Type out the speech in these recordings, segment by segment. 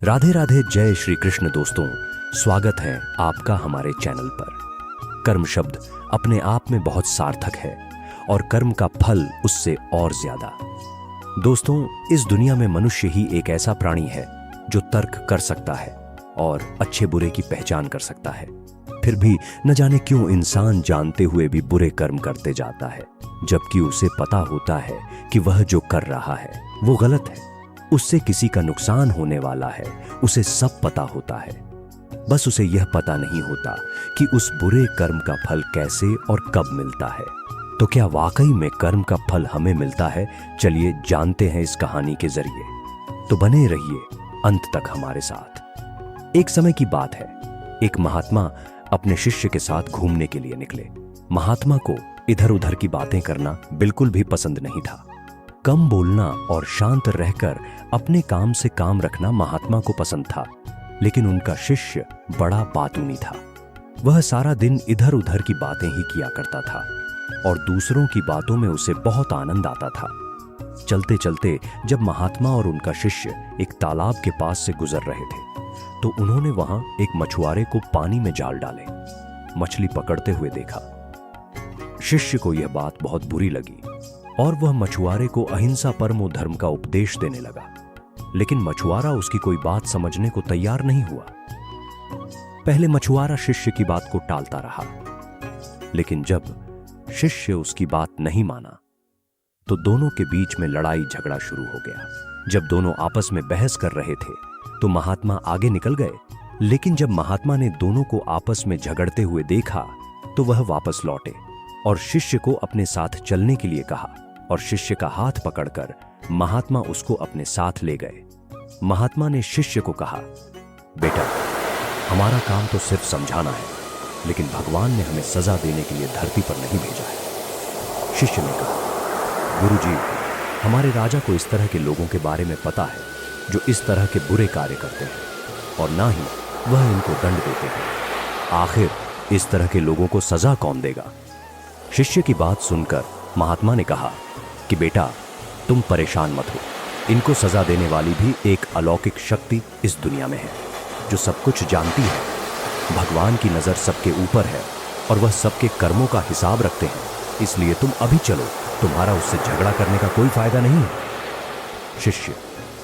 राधे राधे, जय श्री कृष्ण। दोस्तों, स्वागत है आपका हमारे चैनल पर। कर्म शब्द अपने आप में बहुत सार्थक है और कर्म का फल उससे और ज्यादा। दोस्तों, इस दुनिया में मनुष्य ही एक ऐसा प्राणी है जो तर्क कर सकता है और अच्छे बुरे की पहचान कर सकता है। फिर भी न जाने क्यों इंसान जानते हुए भी बुरे कर्म करते जाता है, जबकि उसे पता होता है कि वह जो कर रहा है वो गलत है। उससे किसी का नुकसान होने वाला है, उसे सब पता होता है। बस उसे यह पता नहीं होता कि उस बुरे कर्म का फल कैसे और कब मिलता है। तो क्या वाकई में कर्म का फल हमें मिलता है? चलिए जानते हैं इस कहानी के जरिए। तो बने रहिए अंत तक हमारे साथ। एक समय की बात है, एक महात्मा अपने शिष्य के साथ घूमने के लिए निकले। महात्मा को इधर उधर की बातें करना बिल्कुल भी पसंद नहीं था। कम बोलना और शांत रहकर अपने काम से काम रखना महात्मा को पसंद था। लेकिन उनका शिष्य बड़ा बातूनी था। वह सारा दिन इधर उधर की बातें ही किया करता था और दूसरों की बातों में उसे बहुत आनंद आता था। चलते चलते जब महात्मा और उनका शिष्य एक तालाब के पास से गुजर रहे थे, तो उन्होंने वहां एक मछुआरे को पानी में जाल डाले मछली पकड़ते हुए देखा। शिष्य को यह बात बहुत बुरी लगी और वह मछुआरे को अहिंसा परमो धर्म का उपदेश देने लगा। लेकिन मछुआरा उसकी कोई बात समझने को तैयार नहीं हुआ। पहले मछुआरा शिष्य की बात को टालता रहा, लेकिन जब शिष्य उसकी बात नहीं माना तो दोनों के बीच में लड़ाई झगड़ा शुरू हो गया। जब दोनों आपस में बहस कर रहे थे तो महात्मा आगे निकल गए, लेकिन जब महात्मा ने दोनों को आपस में झगड़ते हुए देखा तो वह वापस लौटे और शिष्य को अपने साथ चलने के लिए कहा और शिष्य का हाथ पकड़कर महात्मा उसको अपने साथ ले गए। महात्मा ने शिष्य को कहा, बेटा, हमारा काम तो सिर्फ समझाना है, लेकिन भगवान ने हमें सजा देने के लिए धरती पर नहीं भेजा है। शिष्य ने कहा, गुरुजी, हमारे राजा को इस तरह के लोगों के बारे में पता है जो इस तरह के बुरे कार्य करते हैं, और ना ही वह इनको दंड देते हैं। आखिर इस तरह के लोगों को सजा कौन देगा? शिष्य की बात सुनकर महात्मा ने कहा कि बेटा, तुम परेशान मत हो। इनको सजा देने वाली भी एक अलौकिक शक्ति इस दुनिया में है जो सब कुछ जानती है। भगवान की नजर सबके ऊपर है और वह सबके कर्मों का हिसाब रखते हैं। इसलिए तुम अभी चलो, तुम्हारा उससे झगड़ा करने का कोई फायदा नहीं है। शिष्य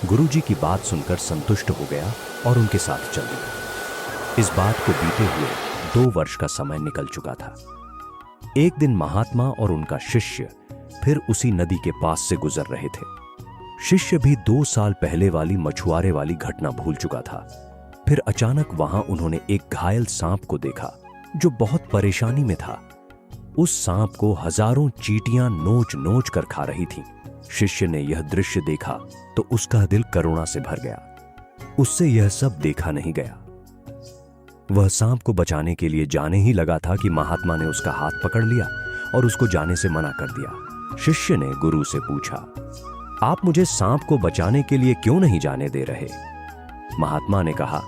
गुरुजी की बात सुनकर संतुष्ट हो गया और उनके साथ चल दिया। इस बात को बीते हुए 2 वर्ष का समय निकल चुका था। एक दिन महात्मा और उनका शिष्य फिर उसी नदी के पास से गुजर रहे थे। शिष्य भी 2 साल पहले वाली मछुआरे वाली घटना भूल चुका था। फिर अचानक वहां उन्होंने एक घायल सांप को देखा जो बहुत परेशानी में था। उस सांप को हजारों चींटियां नोच नोच कर खा रही थीं। शिष्य ने यह दृश्य देखा तो उसका दिल करुणा से भर गया। उससे यह सब देखा नहीं गया। वह सांप को बचाने के लिए जाने ही लगा था कि महात्मा ने उसका हाथ पकड़ लिया और उसको जाने से मना कर दिया। शिष्य ने गुरु से पूछा, आप मुझे सांप को बचाने के लिए क्यों नहीं जाने दे रहे? महात्मा ने कहा,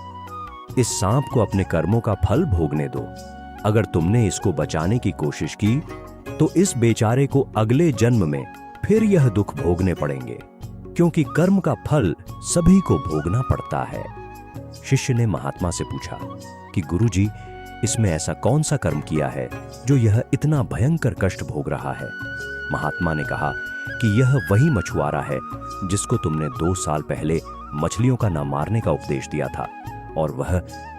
इस सांप को अपने कर्मों का फल भोगने दो। अगर तुमने इसको बचाने की कोशिश की तो इस बेचारे को अगले जन्म में फिर यह दुख भोगने पड़ेंगे, क्योंकि कर्म का फल सभी को भोगना पड़ता है। शिष्य ने महात्मा से पूछा कि गुरुजी, इसमें ऐसा कौन सा कर्म किया है जो यह इतना भयंकर कष्ट भोग रहा है? महात्मा ने कहा कि यह वही मछुआरा है जिसको तुमने 2 साल पहले मछलियों का न मारने का उपदेश दिया था, और वह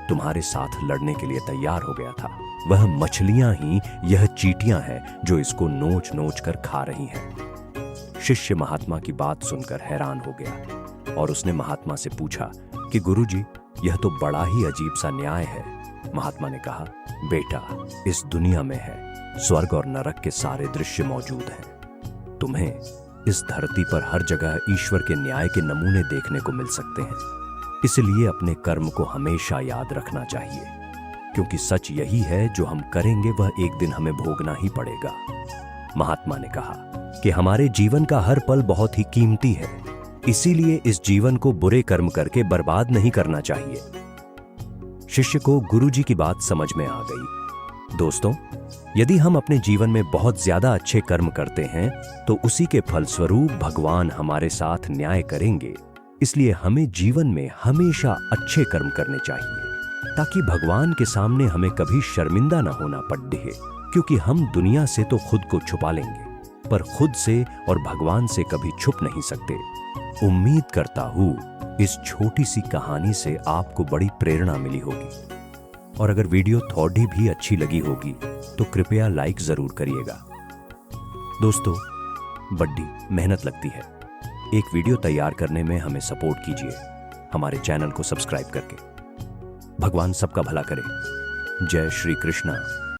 तुम्हारे साथ लड़ने के लिए तैयार हो गया था। वह मछलियां ही यह चींटियां हैं जो इसको नोच नोच कर खा रही हैं। शिष्य महात्मा की बात सुनकर हैरान हो गया और उसने महात्मा से पूछा कि गुरुजी, यह तो बड़ा ही अजीब सा न्याय है। महात्मा ने कहा, बेटा, इस दुनिया में है स्वर्ग और नरक के सारे दृश्य मौजूद हैं। तुम्हें इस धरती पर हर जगह ईश्वर के न्याय के नमूने देखने को मिल सकते हैं। इसलिए अपने कर्म को हमेशा याद रखना चाहिए, क्योंकि सच यही है, जो हम करेंगे वह एक दिन हमें भोगना ही पड़ेगा। महात्मा ने कहा कि हमारे जीवन का हर पल बहुत ही कीमती है, इसीलिए इस जीवन को बुरे कर्म करके बर्बाद नहीं करना चाहिए। शिष्य को गुरुजी की बात समझ में आ गई। दोस्तों, यदि हम अपने जीवन में बहुत ज्यादा अच्छे कर्म करते हैं तो उसी के फलस्वरूप भगवान हमारे साथ न्याय करेंगे इसलिए हमें जीवन में हमेशा अच्छे कर्म करने चाहिए ताकि भगवान के सामने हमें कभी शर्मिंदा न होना पड़े, क्योंकि हम दुनिया से तो खुद को छुपा लेंगे पर खुद से और भगवान से कभी छुप नहीं सकते। उम्मीद करता हूं इस छोटी सी कहानी से आपको बड़ी प्रेरणा मिली होगी, और अगर वीडियो थोड़ी भी अच्छी लगी होगी तो कृपया लाइक जरूर करिएगा। दोस्तों, बड़ी मेहनत लगती है, एक वीडियो तैयार करने में हमें सपोर्ट कीजिए हमारे चैनल को सब्सक्राइब करके। भगवान सबका भला करे। जय श्री कृष्णा।